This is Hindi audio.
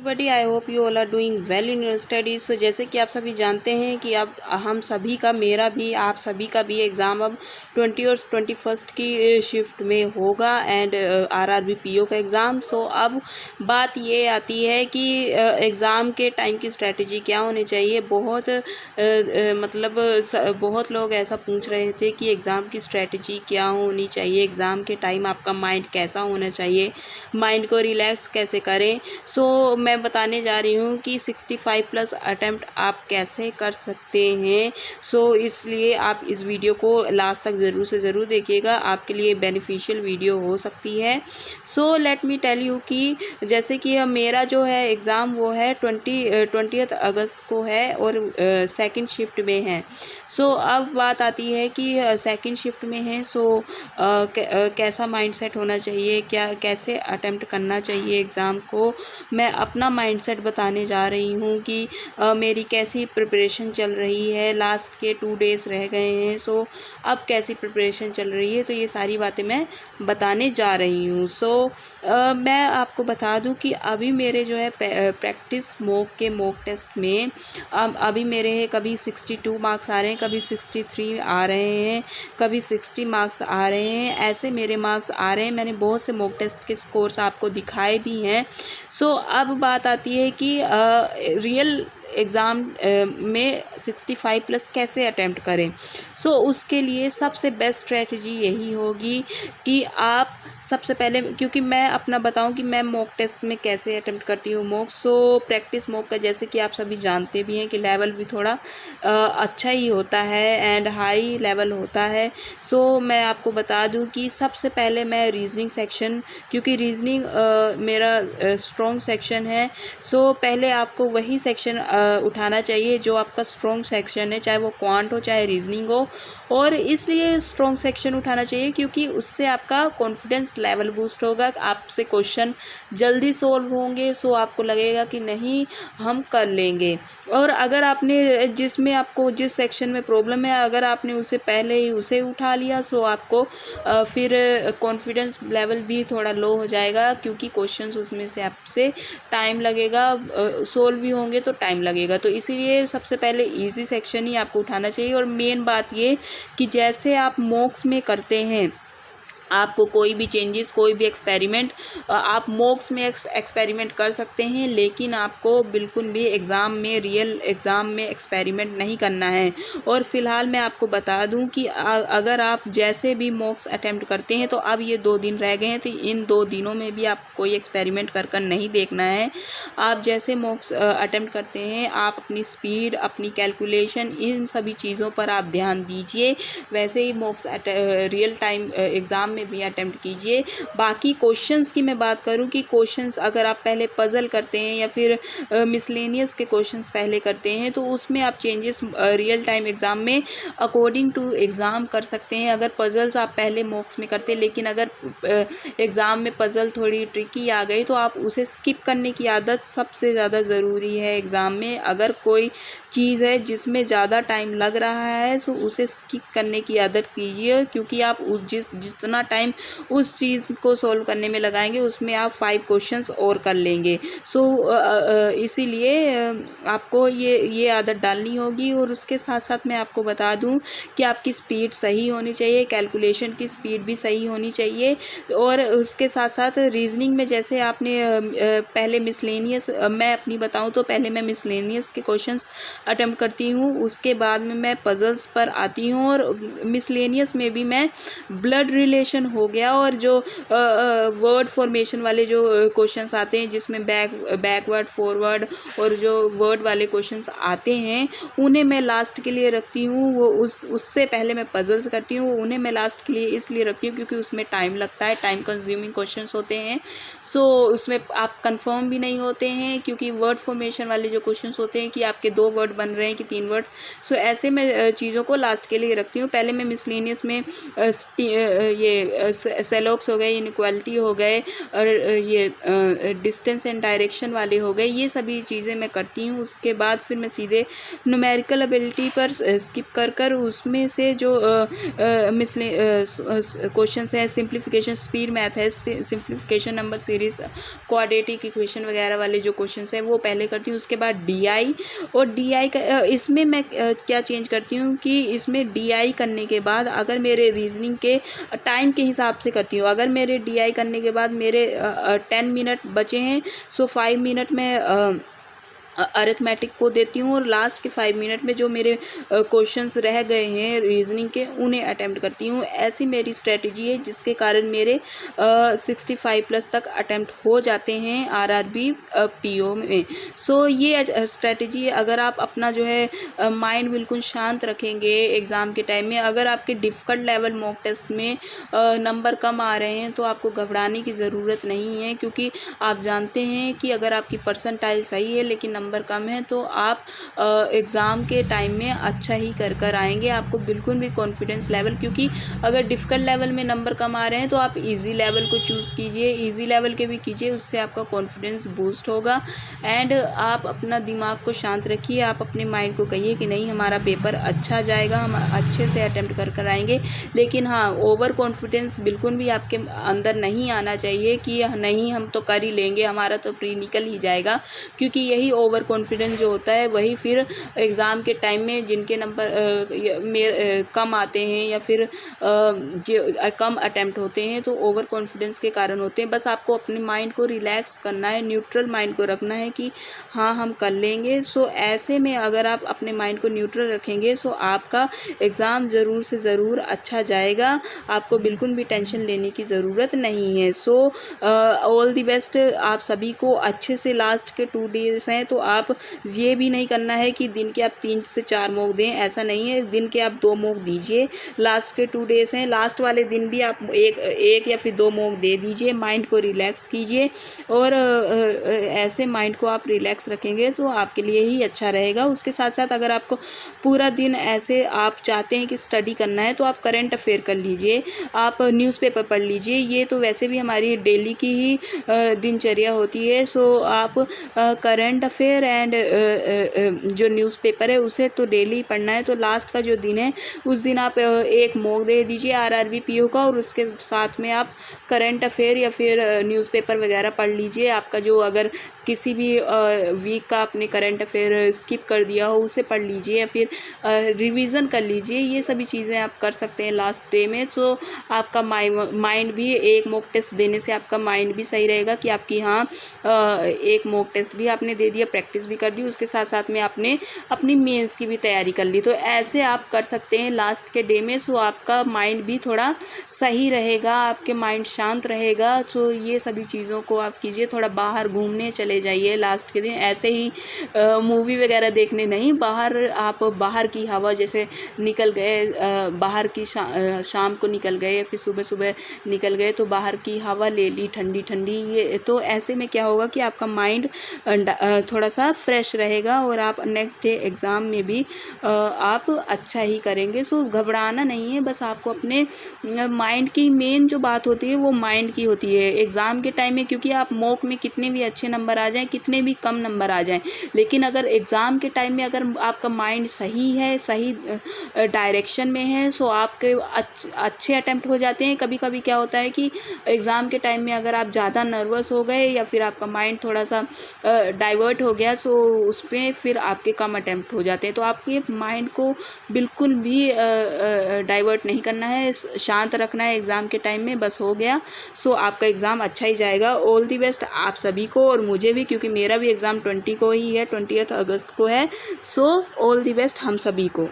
Everybody, I hope you all are doing well in your studies. तो जैसे कि आप सभी जानते हैं कि अब हम सभी का, मेरा भी, आप सभी का भी एग्ज़ाम अब 20 और 21 की शिफ्ट में होगा एंड आरआरबी पीओ का एग्ज़ाम। सो अब बात ये आती है कि एग्ज़ाम के टाइम की स्ट्रेटजी क्या होनी चाहिए। बहुत लोग ऐसा पूछ रहे थे कि एग्ज़ाम की स्ट्रेटजी क्या होनी चाहिए, एग्ज़ाम के टाइम आपका माइंड कैसा होना चाहिए, माइंड को रिलैक्स कैसे करें। सो मैं बताने जा रही हूँ कि 65+ अटैम्प्ट आप कैसे कर सकते हैं। सो इसलिए आप इस वीडियो को लास्ट तक ज़रूर से ज़रूर देखिएगा, आपके लिए बेनिफिशियल वीडियो हो सकती है। So let me tell you कि जैसे कि मेरा जो है एग्ज़ाम वो है 20 अगस्त को है और सेकंड शिफ्ट में है। सो अब बात आती है कि सेकंड शिफ्ट में है, सो कैसा माइंडसेट होना चाहिए, कैसे अटेम्प्ट करना चाहिए एग्ज़ाम को। मैं अपना माइंडसेट बताने जा रही हूँ कि मेरी कैसी प्रिपरेशन चल रही है। लास्ट के 2 डेज़ रह गए हैं, सो अब कैसी प्रिपरेशन चल रही है, तो ये सारी बातें मैं बताने जा रही हूँ। सो मैं आपको बता दूं कि अभी मेरे जो है प्रैक्टिस मॉक टेस्ट में अभी मेरे कभी 62 मार्क्स आ रहे हैं, कभी 63 आ रहे हैं, कभी 60 मार्क्स आ रहे हैं, ऐसे मेरे मार्क्स आ रहे हैं। मैंने बहुत से मॉक टेस्ट के स्कोर्स आपको दिखाए भी हैं। सो अब बात आती है कि रियल एग्ज़ाम में 65+ कैसे अटेम्प्ट करें। सो उसके लिए सबसे बेस्ट स्ट्रेटजी यही होगी कि आप सबसे पहले, क्योंकि मैं अपना बताऊं कि मैं मॉक टेस्ट में कैसे अटेम्प्ट करती हूँ मॉक। सो प्रैक्टिस मॉक का जैसे कि आप सभी जानते भी हैं कि लेवल भी थोड़ा अच्छा ही होता है एंड हाई लेवल होता है। सो मैं आपको बता दूं कि सबसे पहले मैं रीजनिंग सेक्शन, क्योंकि रीजनिंग मेरा स्ट्रॉन्ग सेक्शन है, सो पहले आपको वही सेक्शन उठाना चाहिए जो आपका स्ट्रॉन्ग सेक्शन है, चाहे वो क्वांट हो चाहे रीजनिंग हो। और इसलिए स्ट्रॉन्ग सेक्शन उठाना चाहिए क्योंकि उससे आपका कॉन्फिडेंस लेवल बूस्ट होगा, आपसे क्वेश्चन जल्दी सोल्व होंगे। सो आपको लगेगा कि नहीं, हम कर लेंगे। और अगर आपने जिस सेक्शन में प्रॉब्लम है, अगर आपने उसे पहले ही उसे उठा लिया, सो आपको फिर कॉन्फिडेंस लेवल भी थोड़ा लो हो जाएगा, क्योंकि क्वेश्चंस उसमें से आपसे टाइम लगेगा, सोल्व भी होंगे तो टाइम लगेगा। तो इसीलिए सबसे पहले इजी सेक्शन ही आपको उठाना चाहिए। और मेन बात ये कि जैसे आप मॉक्स में करते हैं, आपको कोई भी चेंजेस, कोई भी एक्सपेरिमेंट आप मॉक्स में एक्सपेरिमेंट कर सकते हैं, लेकिन आपको बिल्कुल भी रियल एग्ज़ाम में एक्सपेरिमेंट नहीं करना है। और फिलहाल मैं आपको बता दूं कि अगर आप जैसे भी मॉक्स अटेम्प्ट करते हैं, तो अब ये 2 दिन रह गए हैं, तो इन 2 दिनों में भी आप कोई एक्सपेरिमेंट कर नहीं देखना है। आप जैसे मॉक्स अटेम्प्ट करते हैं, आप अपनी स्पीड, अपनी कैलकुलेशन, इन सभी चीज़ों पर आप ध्यान दीजिए। वैसे ही मॉक्स रियल टाइम एग्ज़ाम में भी अटेम्प्ट कीजिए। बाकी क्वेश्चंस की मैं बात करूं कि क्वेश्चंस अगर आप पहले पजल करते हैं या फिर मिसलेनियस के क्वेश्चंस पहले करते हैं, तो उसमें आप चेंजेस रियल टाइम एग्ज़ाम में अकॉर्डिंग टू एग्ज़ाम कर सकते हैं। अगर पजल्स आप पहले मॉक्स में करते हैं, लेकिन अगर एग्ज़ाम में पजल थोड़ी ट्रिकी आ गई, तो आप उसे स्किप करने की आदत सबसे ज़्यादा ज़रूरी है एग्ज़ाम में। अगर कोई चीज़ है जिसमें ज़्यादा टाइम लग रहा है, तो उसे स्किप करने की आदत कीजिए, क्योंकि आप जितना टाइम उस चीज़ को सॉल्व करने में लगाएंगे, उसमें आप 5 क्वेश्चंस और कर लेंगे। सो इसीलिए आपको ये आदत डालनी होगी। और उसके साथ साथ मैं आपको बता दूं कि आपकी स्पीड सही होनी चाहिए, कैलकुलेशन की स्पीड भी सही होनी चाहिए। और उसके साथ साथ रीजनिंग में जैसे आपने पहले मिसलेनियस, मैं अपनी बताऊं तो पहले मैं मिसलेनियस के क्वेश्चंस अटेम्प्ट करती हूँ, उसके बाद में मैं पजल्स पर आती हूँ। और मिसलेनियस में भी मैं ब्लड रिलेशन हो गया, और जो वर्ड फॉर्मेशन वाले जो क्वेश्चंस आते हैं, जिसमें बैकवर्ड, फॉरवर्ड और जो वर्ड वाले क्वेश्चंस आते हैं, उन्हें मैं लास्ट के लिए रखती हूँ। वो उससे पहले मैं पजल्स करती हूँ, उन्हें मैं लास्ट के लिए इसलिए रखती हूँ क्योंकि उसमें टाइम लगता है, टाइम कंज्यूमिंग क्वेश्चंस होते हैं। सो उसमें आप कंफर्म भी नहीं होते हैं, क्योंकि वर्ड फॉर्मेशन वाले जो क्वेश्चंस होते हैं कि आपके 2 वर्ड बन रहे हैं कि 3 वर्ड। सो ऐसे मैं चीज़ों को लास्ट के लिए रखती हूँ। पहले मैं मिसलेनियस में ये ये सेलॉक्स हो गए, इनइक्वालिटी हो गए, और ये डिस्टेंस एंड डायरेक्शन वाले हो गए, ये सभी चीज़ें मैं करती हूँ। उसके बाद फिर मैं सीधे न्यूमेरिकल एबिलिटी पर स्किप कर उसमें से जो मिसले क्वेश्चंस हैं, सिंप्लीफिकेशन, स्पीड मैथ है, simplification, number series, quadratic equation वगैरह वाले जो क्वेश्चंस हैं वो पहले करती हूँ। उसके बाद डीआई, और डीआई का इसमें मैं क्या चेंज करती हूँ कि इसमें डीआई करने के बाद अगर मेरे रीजनिंग के टाइम के हिसाब से करती हूँ। अगर मेरे डीआई करने के बाद मेरे 10 मिनट बचे हैं, सो 5 मिनट में अरिथमेटिक को देती हूँ, और लास्ट के 5 मिनट में जो मेरे क्वेश्चंस रह गए हैं रीजनिंग के उन्हें अटेम्प्ट करती हूँ। ऐसी मेरी स्ट्रेटजी है जिसके कारण मेरे 65+ तक अटेम्प्ट हो जाते हैं आरआरबी पीओ में। सो ये स्ट्रेटजी है। अगर आप अपना जो है माइंड बिल्कुल शांत रखेंगे एग्ज़ाम के टाइम में, अगर आपके डिफ़िकल्ट लेवल मॉक टेस्ट में नंबर कम आ रहे हैं तो आपको घबराने की ज़रूरत नहीं है, क्योंकि आप जानते हैं कि अगर आपकी परसेंटाइल सही है लेकिन नंबर कम है तो आप एग्ज़ाम के टाइम में अच्छा ही कर आएंगे। आपको बिल्कुल भी कॉन्फिडेंस लेवल, क्योंकि अगर डिफ़िकल्ट लेवल में नंबर कम आ रहे हैं तो आप इजी लेवल को चूज़ कीजिए, इजी लेवल के भी कीजिए, उससे आपका कॉन्फिडेंस बूस्ट होगा। एंड आप अपना दिमाग को शांत रखिए, आप अपने माइंड को कहिए कि नहीं हमारा पेपर अच्छा जाएगा, हम अच्छे से अटेम्प्ट कर आएंगे। लेकिन हाँ, ओवर कॉन्फिडेंस बिल्कुल भी आपके अंदर नहीं आना चाहिए कि नहीं हम तो कर ही लेंगे, हमारा तो प्री निकल ही जाएगा, क्योंकि यही ओवर कॉन्फिडेंस जो होता है वही फिर एग्ज़ाम के टाइम में जिनके नंबर कम आते हैं या फिर जो कम अटेम्प्ट होते हैं तो ओवर कॉन्फिडेंस के कारण होते हैं। बस आपको अपने माइंड को रिलैक्स करना है, न्यूट्रल माइंड को रखना है कि हाँ हम कर लेंगे। सो ऐसे में अगर आप अपने माइंड को न्यूट्रल रखेंगे सो आपका एग्ज़ाम ज़रूर से ज़रूर अच्छा जाएगा, आपको बिल्कुल भी टेंशन लेने की ज़रूरत नहीं है। सो ऑल दी बेस्ट आप सभी को। अच्छे से लास्ट के 2 डेज़ हैं तो आप ये भी नहीं करना है कि दिन के आप 3 से 4 मॉक दें, ऐसा नहीं है, दिन के आप 2 मॉक दीजिए। लास्ट के 2 डेज़ हैं, लास्ट वाले दिन भी आप एक या फिर 2 मॉक दे दीजिए, माइंड को रिलैक्स कीजिए। और ऐसे माइंड को आप रिलैक्स रखेंगे तो आपके लिए ही अच्छा रहेगा। उसके साथ साथ अगर आपको पूरा दिन ऐसे आप चाहते हैं कि स्टडी करना है तो आप करंट अफेयर कर लीजिए, आप न्यूज़पेपर पढ़ लीजिए, ये तो वैसे भी हमारी डेली की ही दिनचर्या होती है। सो आप करंट अफेयर एंड जो न्यूज़पेपर है उसे तो डेली पढ़ना है। तो लास्ट का जो दिन है उस दिन आप एक मॉक दे दीजिए आरआरबी पीओ का, और उसके साथ में आप करंट अफेयर या फिर न्यूज़पेपर वगैरह पढ़ लीजिए। आपका जो अगर किसी भी वीक का आपने करंट अफेयर स्किप कर दिया हो उसे पढ़ लीजिए या फिर रिवीज़न कर लीजिए। ये सभी चीज़ें आप कर सकते हैं लास्ट डे में। तो आपका माइंड भी एक मॉक टेस्ट देने से आपका माइंड भी सही रहेगा कि आपकी हाँ एक मॉक टेस्ट भी आपने दे दिया, प्रैक्टिस भी कर दी, उसके साथ साथ में आपने अपनी मेंस की भी तैयारी कर ली। तो ऐसे आप कर सकते हैं लास्ट के डे में। सो आपका माइंड भी थोड़ा सही रहेगा, आपके माइंड शांत रहेगा। तो ये सभी चीज़ों को आप कीजिए। थोड़ा बाहर घूमने चले जाइए लास्ट के दिन, ऐसे ही मूवी वगैरह देखने नहीं, बाहर आप बाहर की हवा जैसे निकल गए, बाहर की शाम को निकल गए या फिर सुबह सुबह निकल गए तो बाहर की हवा ले ली ठंडी ठंडी। ये तो ऐसे में क्या होगा कि आपका माइंड थोड़ा सा फ्रेश रहेगा और आप नेक्स्ट डे एग्ज़ाम में भी आप अच्छा ही करेंगे। सो घबराना नहीं है, बस आपको अपने माइंड की मेन जो बात होती है वो माइंड की होती है एग्ज़ाम के टाइम में। क्योंकि आप मॉक में कितने भी अच्छे नंबर आ जाएं, कितने भी कम नंबर आ जाएं, लेकिन अगर एग्ज़ाम के टाइम में अगर आपका माइंड सही है, सही डायरेक्शन में है, सो आपके अच्छे अटेम्प्ट हो जाते हैं। कभी कभी क्या होता है कि एग्ज़ाम के टाइम में अगर आप ज़्यादा नर्वस हो गए या फिर आपका माइंड थोड़ा सा डाइवर्ट हो गया सो उस पर फिर आपके कम अटेम्प्ट हो जाते हैं। तो आपके माइंड को बिल्कुल भी डाइवर्ट नहीं करना है, शांत रखना है एग्ज़ाम के टाइम में, बस हो गया। सो आपका एग्ज़ाम अच्छा ही जाएगा। ऑल दी बेस्ट आप सभी को और मुझे भी, क्योंकि मेरा भी एग्ज़ाम 20 को ही है, 20 अगस्त को है। सो ऑल दी बेस्ट हम सभी को।